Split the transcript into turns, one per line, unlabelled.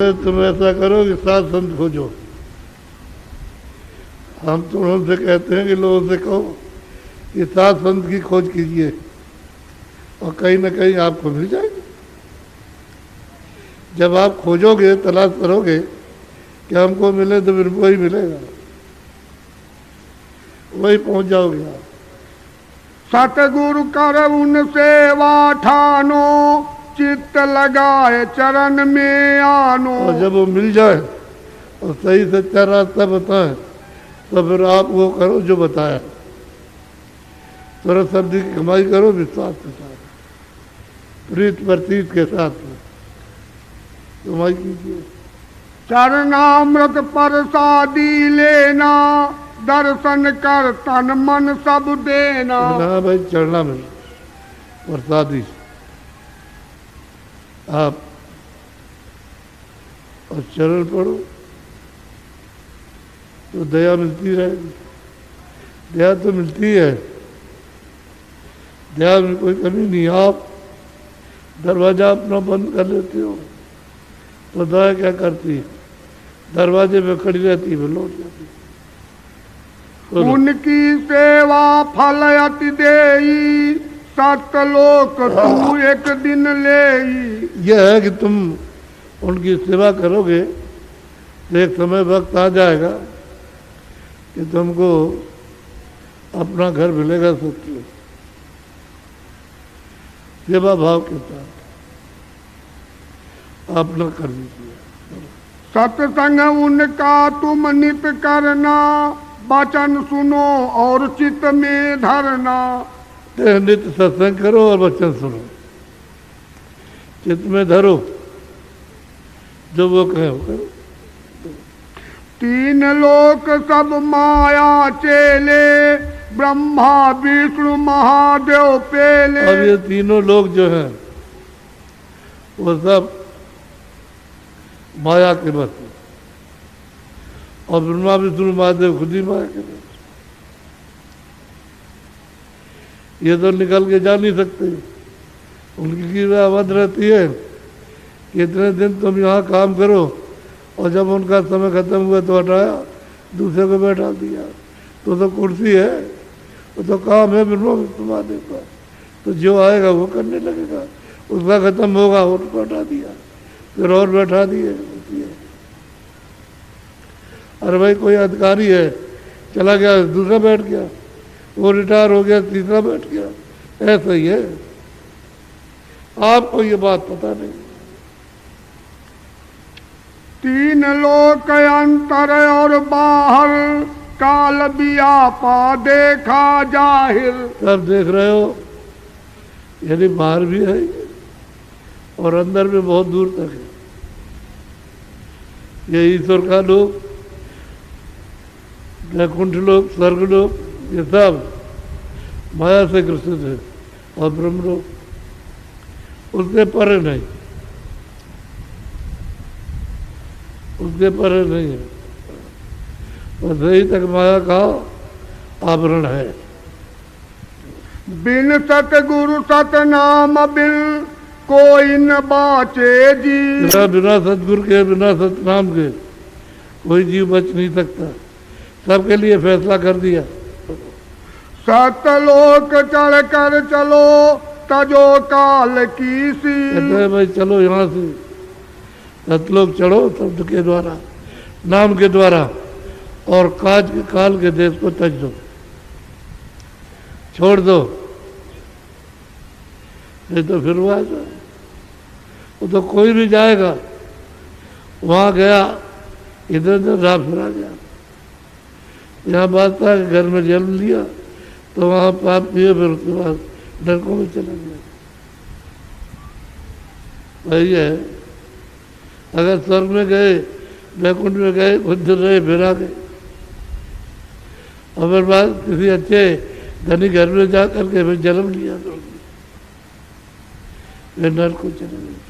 बोले तुम ऐसा करो कि सात संत खोजो। हम तो उनसे कहते हैं कि लोगों से कहो कि सात संत की खोज कीजिए और कहीं ना कहीं आपको मिल जाएगी। जब आप खोजोगे, तलाश करोगे कि हमको मिले, तो फिर वही मिलेगा, वही पहुंच जाओगे आप।
सतगुरु कर उन सेवा ठानो, चित्त लगाए चरण में आनो।
और जब वो मिल जाए और सही सच्चा रास्ता बताए, तो फिर आप वो करो जो बताया। तुरंत शब्द की कमाई करो विश्वास के साथ, प्रीत प्रतीत के साथ कमाई कीजिए।
चरणामृत प्रसादी लेना, दर्शन कर तन मन सब देना।
हाँ भाई, चरणामृत प्रसादी आप और चरण पढ़ो तो दया मिलती रहेगी। दया तो मिलती है, दया में कोई कमी नहीं। आप दरवाजा अपना बंद कर लेते हो तो दया क्या करती है? दरवाजे पे खड़ी रहती है, लौट जाती है।
उनकी सेवा फल अति देई, सतलोक तू एक दिन लेई।
यह है कि तुम उनकी सेवा करोगे तो एक समय वक्त आ जाएगा कि तुमको अपना घर मिलेगा सत्य। सेवा भाव के साथ आप न कर दीजिए।
सत्संग उनका तुम नित करना, वचन सुनो और चित्त में धरना।
नित्य सत्संग करो और वचन सुनो, चित्त में धरो, जो वो कहे वो करो।
तीन लोक सब माया चेले, ब्रह्मा विष्णु महादेव पेले।
अब ये तीनों लोग जो हैं वो सब माया के बस, और ब्रह्मा विष्णु महादेव खुद ही माया के बस। ये तो निकल के जा नहीं सकते। उनकी कीड़ा अवध रहती है कि इतने दिन तुम यहाँ काम करो, और जब उनका समय खत्म हुआ तो हटाया, दूसरे को बैठा दिया। तो कुर्सी है, वो तो काम है ब्रह्मा विष्णु महादेव का, तो जो आएगा वो करने लगेगा। उसका खत्म होगा, उनको हटा दिया, फिर और बैठा दिए। अरे भाई, कोई अधिकारी है, चला गया, दूसरा बैठ गया, वो रिटायर हो गया, तीसरा बैठ गया। ऐसा ही है। आपको ये बात पता नहीं।
तीन लोक अंतर और बाहर, काल व्यापा देखा जाहिर।
सब देख रहे हो, यानी बाहर भी है और अंदर में बहुत दूर तक है। ये ईश्वर का लोक, वैकुंठ लोक, स्वर्ग लोक, ये सब माया से ग्रसित है। और ब्रह्म लोक उसके परे नहीं, उसके परे नहीं है, बस यही तक माया का आवरण है।
बिन सतगुरु सतनाम बिन, कोई न बाचे जी।
बिना सतगुरु के, बिना सतनाम के कोई जीव बच नहीं सकता। सबके लिए फैसला कर दिया।
सतलोक चढ़ कर चलो, तजो काल की सी।
कहते हैं भाई चलो यहाँ से सतलोक चढ़ो शब्द के द्वारा, नाम के द्वारा, और काल के देश को तज दो, छोड़ दो। नहीं तो फिर वो तो कोई भी जाएगा, वहाँ गया, इधर उधर राह फिरा गया। यहाँ बात था कि घर में जन्म लिया तो वहाँ पाप किए, फिर उसके बाद नरकों में चला गया। वही है। अगर स्वर्ग में गए, वैकुंठ में गए, कुछ दिन रहे, फिर आ गए, और फिर बाद किसी अच्छे धनी घर में जा करके फिर जन्म लिया तो फिर नरक को चले गए।